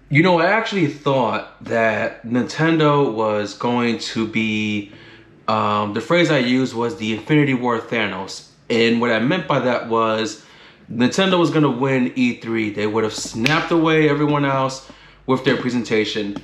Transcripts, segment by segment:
You know, I actually thought that Nintendo was going to be, the phrase I used was the Infinity War Thanos. And what I meant by that was Nintendo was going to win E3. They would have snapped away everyone else with their presentation.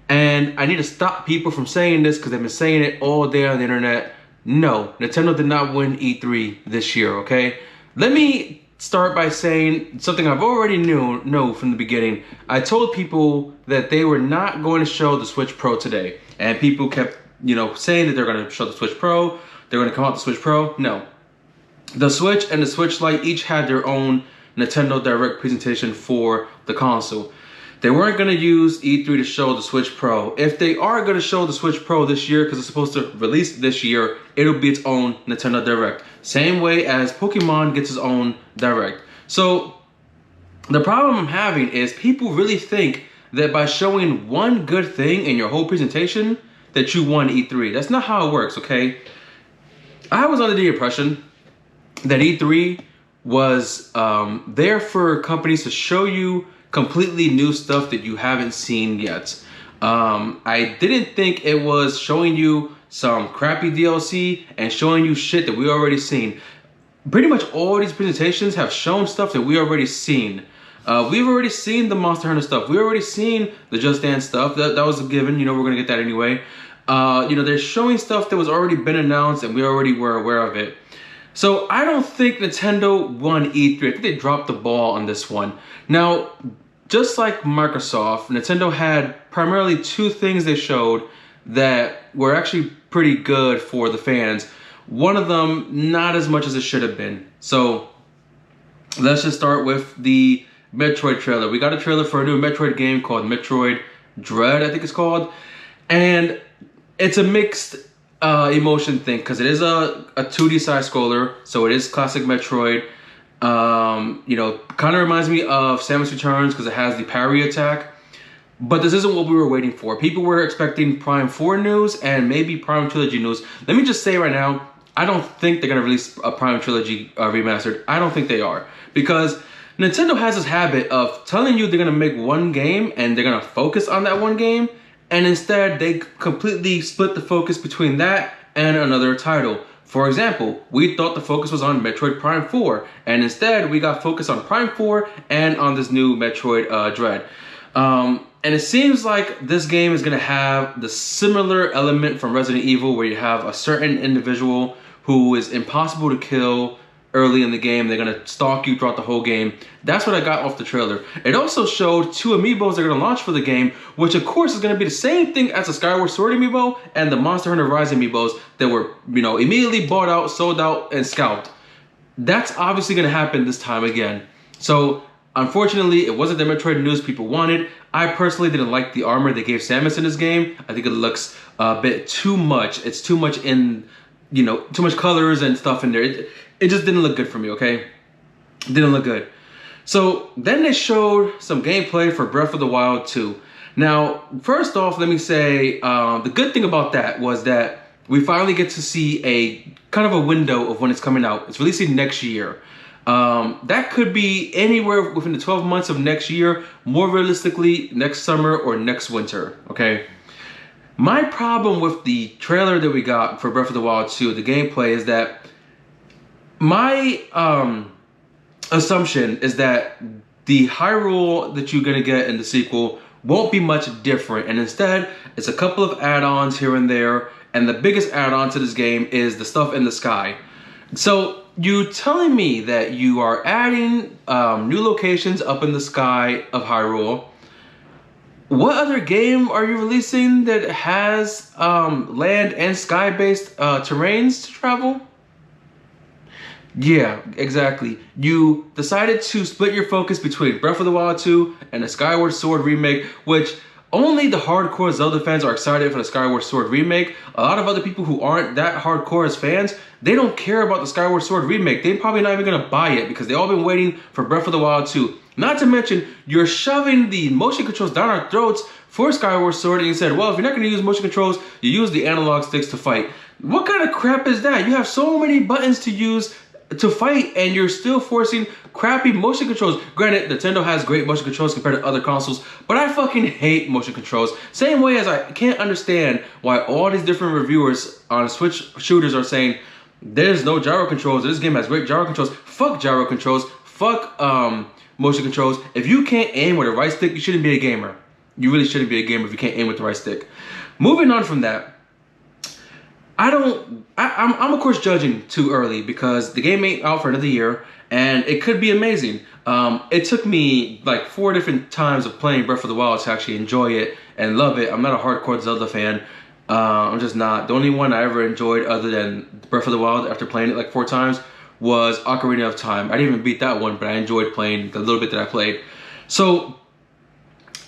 And I need to stop people from saying this because they've been saying it all day on the internet. No, Nintendo did not win E3 this year, okay? Let me start by saying something I've already know from the beginning. I told people that they were not going to show the Switch Pro today. And people kept, saying that they're going to show the Switch Pro. They're going to come out the Switch Pro. No. The Switch and the Switch Lite each had their own Nintendo Direct presentation for the console. They weren't going to use E3 to show the Switch Pro. If they are going to show the Switch Pro this year, because it's supposed to release this year, it'll be its own Nintendo Direct. Same way as Pokemon gets its own Direct. So the problem I'm having is people really think that by showing one good thing in your whole presentation that you won E3. That's not how it works, okay? I was under the impression that E3 was there for companies to show you completely new stuff that you haven't seen yet. I didn't think it was showing you some crappy DLC and showing you shit that we already seen. Pretty much all these presentations have shown stuff that we already seen. We've already seen the Monster Hunter stuff. We already seen the Just Dance stuff. That was a given. We're gonna get that anyway. They're showing stuff that was already been announced and we already were aware of it. So I don't think Nintendo won E3. I think they dropped the ball on this one. Now, just like Microsoft, Nintendo had primarily two things they showed that were actually pretty good for the fans. One of them, not as much as it should have been. So let's just start with the Metroid trailer. We got a trailer for a new Metroid game called Metroid Dread, I think it's called. And it's a mixed emotion thing because it is a 2D side scroller, so it is classic Metroid. Kind of reminds me of Samus Returns because it has the parry attack. But this isn't what we were waiting for. People were expecting Prime 4 news and maybe Prime Trilogy news. Let me just say right now, I don't think they're going to release a Prime Trilogy remastered. I don't think they are. Because Nintendo has this habit of telling you they're going to make one game and they're going to focus on that one game. And instead, they completely split the focus between that and another title. For example, we thought the focus was on Metroid Prime 4, and instead we got focused on Prime 4 and on this new Metroid Dread. And it seems like this game is going to have the similar element from Resident Evil where you have a certain individual who is impossible to kill early in the game. They're going to stalk you throughout the whole game. That's what I got off the trailer. It also showed two amiibos they're going to launch for the game, which of course is going to be the same thing as the Skyward Sword amiibo and the Monster Hunter Rise amiibos that were, immediately bought out, sold out, and scalped. That's obviously going to happen this time again. So, unfortunately, it wasn't the Metroid news people wanted. I personally didn't like the armor they gave Samus in this game. I think it looks a bit too much. It's too much in, too much colors and stuff in there. It just didn't look good for me, okay? Didn't look good. So then they showed some gameplay for Breath of the Wild 2. Now, first off, let me say the good thing about that was that we finally get to see a kind of a window of when it's coming out. It's releasing next year. That could be anywhere within the 12 months of next year, more realistically next summer or next winter, okay? My problem with the trailer that we got for Breath of the Wild 2, the gameplay, is that my assumption is that the Hyrule that you're going to get in the sequel won't be much different, and instead it's a couple of add-ons here and there, and the biggest add-on to this game is the stuff in the sky. So you telling me that you are adding new locations up in the sky of Hyrule. What other game are you releasing that has land and sky-based terrains to travel? Yeah, exactly. You decided to split your focus between Breath of the Wild 2 and the Skyward Sword remake, which only the hardcore Zelda fans are excited for the Skyward Sword remake. A lot of other people who aren't that hardcore as fans, they don't care about the Skyward Sword remake. They're probably not even going to buy it because they've all been waiting for Breath of the Wild 2. Not to mention, you're shoving the motion controls down our throats for Skyward Sword, and you said, well, if you're not going to use motion controls, you use the analog sticks to fight. What kind of crap is that? You have so many buttons to use to fight, and you're still forcing crappy motion controls. Granted, Nintendo has great motion controls compared to other consoles, but I fucking hate motion controls. Same way as I can't understand why all these different reviewers on Switch shooters are saying there's no gyro controls, this game has great gyro controls. Fuck gyro controls, fuck motion controls. If you can't aim with a right stick, you shouldn't be a gamer. You really shouldn't be a gamer if you can't aim with the right stick. Moving on from that, I'm of course judging too early because the game ain't out for another year and it could be amazing. It took me like 4 different times of playing Breath of the Wild to actually enjoy it and love it. I'm not a hardcore Zelda fan. I'm just not. The only one I ever enjoyed other than Breath of the Wild after playing it like 4 times was Ocarina of Time. I didn't even beat that one, but I enjoyed playing the little bit that I played. So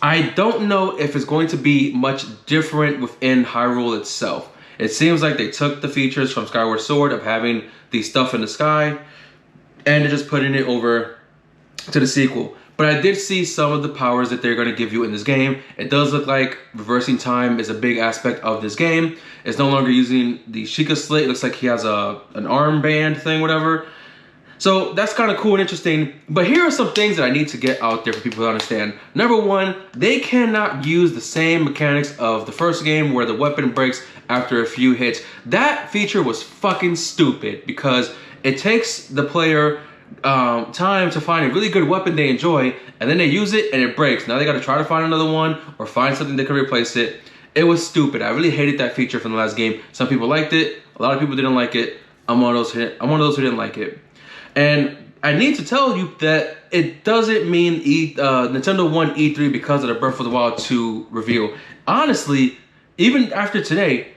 I don't know if it's going to be much different within Hyrule itself. It seems like they took the features from Skyward Sword of having the stuff in the sky and they're just putting it over to the sequel. But I did see some of the powers that they're going to give you in this game. It does look like reversing time is a big aspect of this game. It's no longer using the Sheikah Slate. It looks like he has an armband thing, whatever. So that's kind of cool and interesting. But here are some things that I need to get out there for people to understand. Number one, they cannot use the same mechanics of the first game where the weapon breaks after a few hits. That feature was fucking stupid because it takes the player time to find a really good weapon they enjoy, and then they use it and it breaks. Now they got to try to find another one or find something that can replace it. It was stupid. I really hated that feature from the last game. Some people liked it. A lot of people didn't like it. I'm one of those who didn't like it. And I need to tell you that it doesn't mean Nintendo won E3 because of the Breath of the Wild 2 reveal. Honestly, even after today,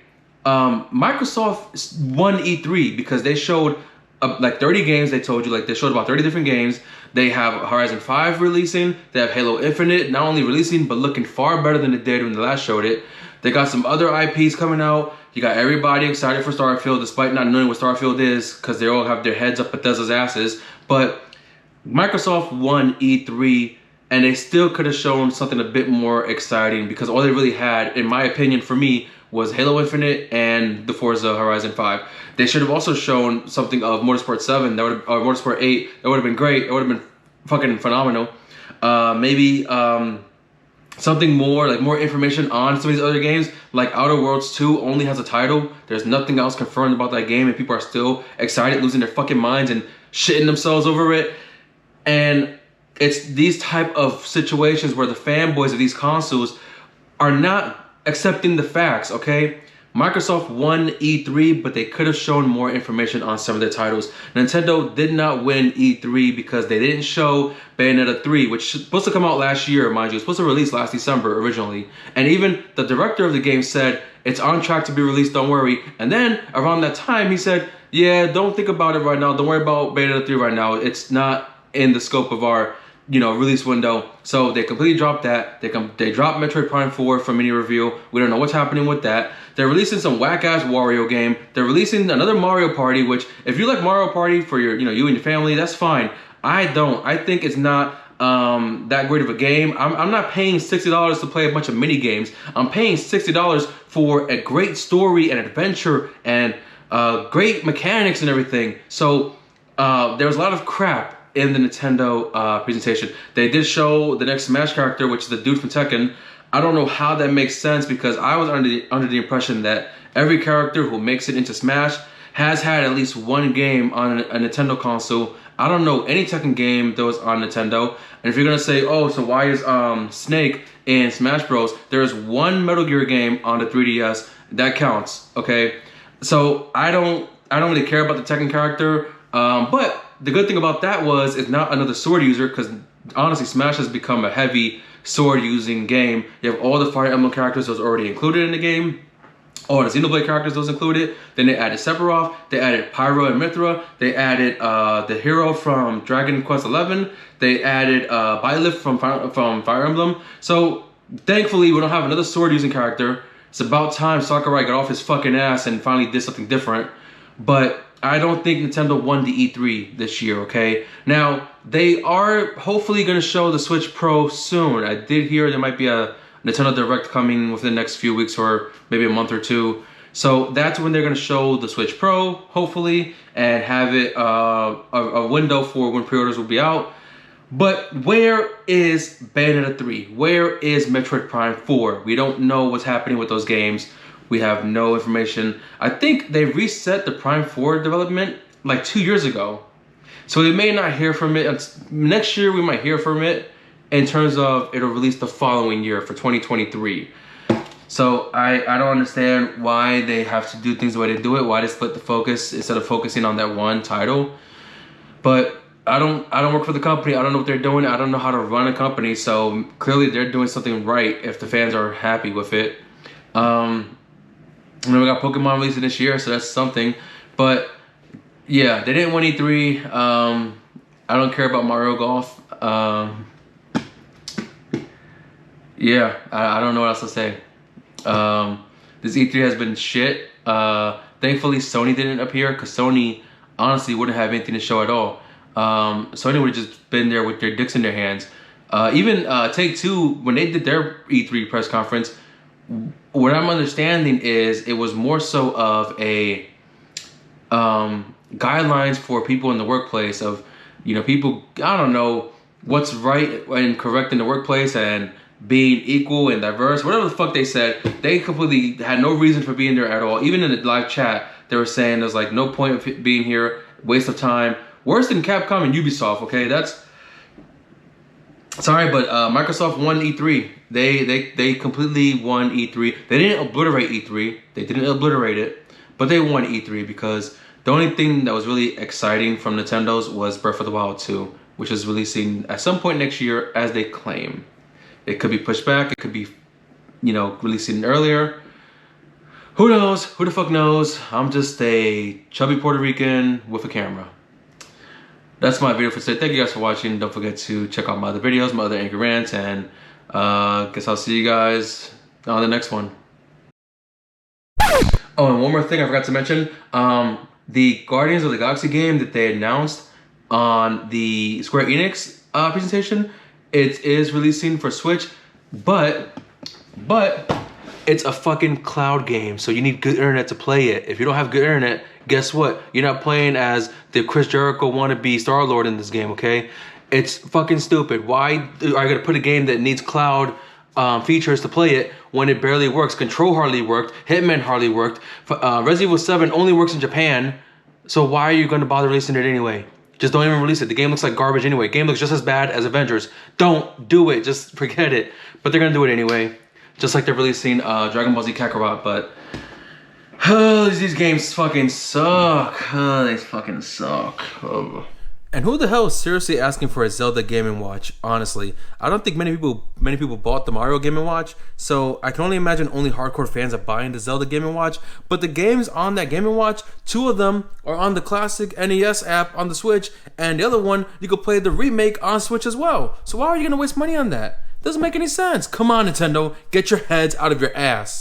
Microsoft won E3 because they showed like 30 games. They told you, like, they showed about 30 different games. They have Horizon 5 releasing. They have Halo Infinite not only releasing, but looking far better than it did when they last showed it. They got some other IPs coming out. You got everybody excited for Starfield, despite not knowing what Starfield is, because they all have their heads up Bethesda's asses. But Microsoft won E3, and they still could have shown something a bit more exciting, because all they really had, in my opinion, for me, was Halo Infinite and the Forza Horizon 5. They should have also shown something of Motorsport 7, or Motorsport 8. That would have been great. It would have been fucking phenomenal. Maybe something more, like more information on some of these other games, like Outer Worlds 2 only has a title. There's nothing else confirmed about that game, and people are still excited, losing their fucking minds and shitting themselves over it. And it's these type of situations where the fanboys of these consoles are not accepting the facts, okay? Microsoft won E3, but they could have shown more information on some of their titles. Nintendo did not win E3 because they didn't show Bayonetta 3, which was supposed to come out last year, mind you. It was supposed to release last December originally. And even the director of the game said, it's on track to be released, don't worry. And then around that time, he said, yeah, don't think about it right now. Don't worry about Bayonetta 3 right now. It's not in the scope of our release window. So they completely dropped that. They dropped Metroid Prime 4 from mini reveal. We don't know what's happening with that. They're releasing some whack-ass Wario game. They're releasing another Mario Party, which if you like Mario Party for your, you and your family, that's fine. I don't. I think it's not that great of a game. I'm not paying $60 to play a bunch of mini games. I'm paying $60 for a great story and adventure and great mechanics and everything. So there's a lot of crap in the Nintendo presentation. They did show the next Smash character, which is the dude from Tekken. I don't know how that makes sense, because I was under the impression that every character who makes it into Smash has had at least one game on a Nintendo console. I don't know any Tekken game that was on Nintendo. And if you're gonna say, oh, so why is Snake in Smash Bros? There's one Metal Gear game on the 3DS that counts. Okay, so I don't really care about the Tekken character. But the good thing about that was it's not another sword user, because honestly, Smash has become a heavy sword using game. You have all the Fire Emblem characters that was already included in the game, all the Xenoblade characters that was included. Then they added Sephiroth, they added Pyro and Mithra, they added the hero from Dragon Quest XI, they added Byleth from Fire Emblem. So thankfully we don't have another sword using character. It's about time Sakurai got off his fucking ass and finally did something different. But I don't think Nintendo won the E3 this year, okay? Now, they are hopefully going to show the Switch Pro soon. I did hear there might be a Nintendo Direct coming within the next few weeks or maybe a month or two. So that's when they're going to show the Switch Pro, hopefully, and have it a window for when pre-orders will be out. But where is Bayonetta 3? Where is Metroid Prime 4? We don't know what's happening with those games. We have no information. I think they reset the Prime 4 development like 2 years ago. So we may not hear from it. Next year we might hear from it in terms of it'll release the following year for 2023. So I don't understand why they have to do things the way they do it. Why they split the focus instead of focusing on that one title. But I don't work for the company. I don't know what they're doing. I don't know how to run a company. So clearly they're doing something right if the fans are happy with it. And then we got Pokemon releasing this year, so that's something. But yeah, they didn't win E3. I don't care about Mario Golf. Yeah, I don't know what else to say. This E3 has been shit. Thankfully Sony didn't appear, because Sony honestly wouldn't have anything to show at all. Sony would have just been there with their dicks in their hands. Even Take-Two, when they did their E3 press conference, what I'm understanding is it was more so of a guidelines for people in the workplace of, you know, people, I don't know what's right and correct in the workplace and being equal and diverse, whatever the fuck they said. They completely had no reason for being there at all. Even in the live chat, they were saying there's like no point of being here, waste of time. Worse than Capcom and Ubisoft, okay? That's sorry, but Microsoft won E3. They completely won E3. They didn't obliterate E3. They didn't obliterate it, but they won E3 because the only thing that was really exciting from Nintendo's was Breath of the Wild 2, which is releasing at some point next year, as they claim. It could be pushed back. It could be, you know, releasing earlier. Who knows? Who the fuck knows? I'm just a chubby Puerto Rican with a camera. That's my video for today. Thank you guys for watching. Don't forget to check out my other videos, my other angry rants, and guess I'll see you guys on the next one. Oh, and one more thing I forgot to mention. The Guardians of the Galaxy game that they announced on the Square Enix presentation, it is releasing for Switch, but it's a fucking cloud game, so you need good internet to play it. If you don't have good internet, guess what? You're not playing as the Chris Jericho wannabe Star-Lord in this game, okay? It's fucking stupid. Why are you gonna put a game that needs cloud features to play it when it barely works? Control hardly worked. Hitman hardly worked. Resident Evil 7 only works in Japan, so why are you gonna bother releasing it anyway? Just don't even release it. The game looks like garbage anyway. Game looks just as bad as Avengers. Don't do it. Just forget it. But they're gonna do it anyway. Just like they're releasing Dragon Ball Z Kakarot, but these games fucking suck. They fucking suck. And who the hell is seriously asking for a Zelda Game & Watch? Honestly, I don't think many people bought the Mario Game & Watch, so I can only imagine only hardcore fans are buying the Zelda Game & Watch. But the games on that Game & Watch, 2 of them are on the classic NES app on the Switch, and the other one you could play the remake on Switch as well. So why are you gonna waste money on that? Doesn't make any sense. Come on, Nintendo, get your heads out of your ass.